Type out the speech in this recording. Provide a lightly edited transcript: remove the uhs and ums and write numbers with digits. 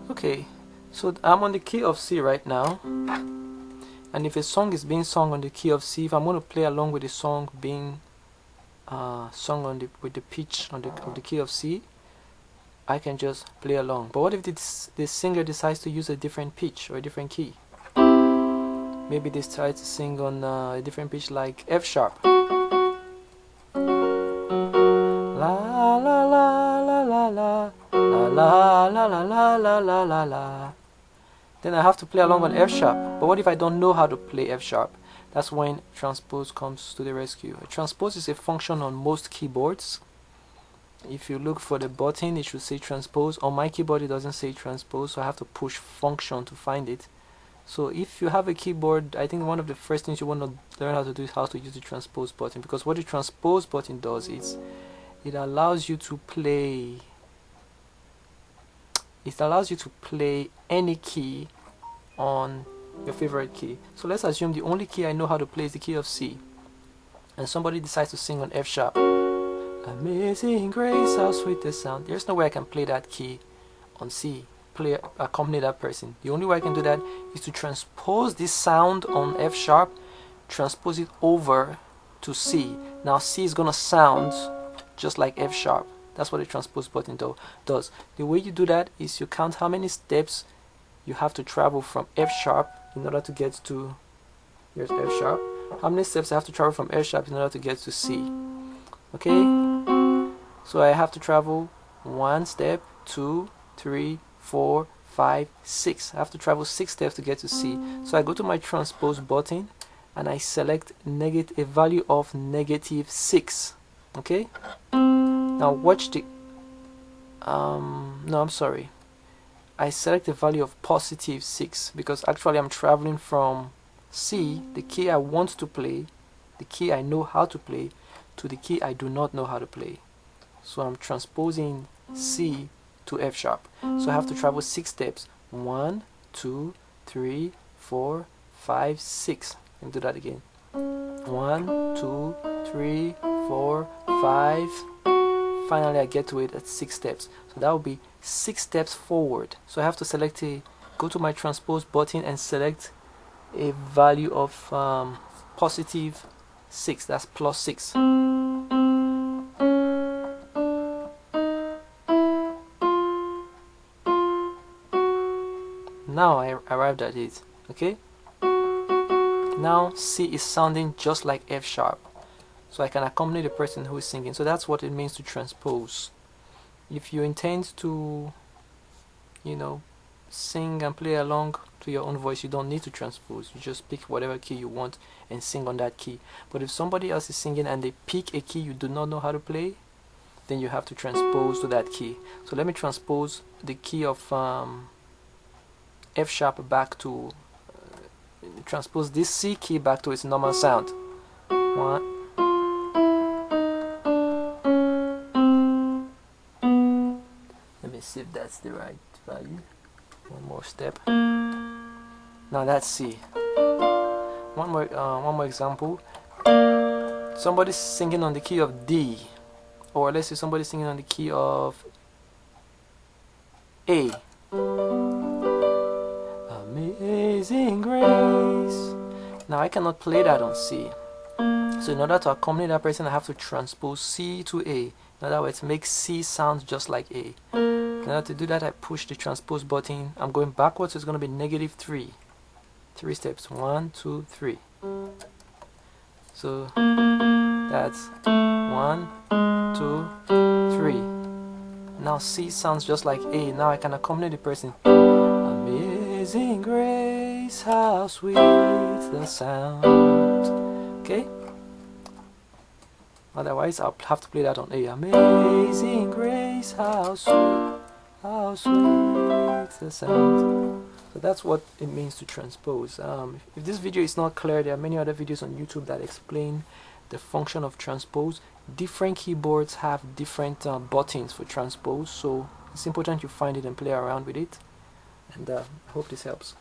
Okay, so I'm on the key of C right now, and if a song is being sung on the key of C, if I'm going to play along with the song being sung on with the pitch of the key of C, I can just play along. But what if the singer decides to use a different pitch or a different key? Maybe they try to sing on a different pitch like F sharp. La la la la la la la la la la la la la la. Then I have to play along on F sharp. But what if I don't know how to play F sharp? That's when transpose comes to the rescue. A transpose is a function on most keyboards. If you look for the button, it should say transpose. On my keyboard it doesn't say transpose, so I have to push function to find it. So if you have a keyboard, I think one of the first things you want to learn how to do is how to use the transpose button, because what the transpose button does is it allows you to play any key on your favorite key. So let's assume the only key I know how to play is the key of C, and somebody decides to sing on F sharp. Amazing grace, how sweet the sound. There's no way I can play that key on C, accompany that person. The only way I can do that is to transpose this sound on F sharp, transpose it over to C. Now C is gonna sound just like F sharp. That's what the transpose button does. The way you do that is you count how many steps you have to travel from F sharp in order to get to, here's F sharp, how many steps I have to travel from F sharp in order to get to C. Okay, so I have to travel 1 step, 2, 3, 4, 5, 6. I have to travel 6 steps to get to C. So I go to my transpose button and I select a value of -6. Okay, now watch the no, I'm sorry, I select a value of +6 because actually I'm traveling from C, the key I want to play, the key I know how to play, to the key I do not know how to play. So I'm transposing C to F sharp. So I have to travel 6 steps. 1, 2, 3, 4, 5, 6. Let me do that again. 1, 2, 3, 4, 5. Finally I get to it at 6 steps. So that will be 6 steps forward. So I have to go to my transpose button and select a value of +6. That's +6. Now I arrived at it. Okay, now C is sounding just like F sharp, so I can accompany the person who is singing. So that's what it means to transpose. If you intend to, sing and play along to your own voice, you don't need to transpose. You just pick whatever key you want and sing on that key. But if somebody else is singing and they pick a key you do not know how to play, then you have to transpose to that key. So let me transpose the key of F sharp back to transpose this C key back to its normal sound. 1. Let me see if that's the right value. One more step. Now that's C. One more example. Somebody's singing on the key of D, or let's say somebody's singing on the key of A. Amazing grace. Now I cannot play that on C. So in order to accompany that person, I have to transpose C to A. In other words, make C sound just like A. In order to do that, I push the transpose button. I'm going backwards, so it's going to be -3. 3 steps. 1, 2, 3. So that's 1, 2, 3. Now C sounds just like A. Now I can accompany the person. Amazing grace, how sweet the sound. Okay? Otherwise, I'll have to play that on A. Amazing grace, how sweet the sound. So that's what it means to transpose. If this video is not clear, there are many other videos on YouTube that explain the function of transpose. Different keyboards have different buttons for transpose, so it's important you find it and play around with it. And I hope this helps.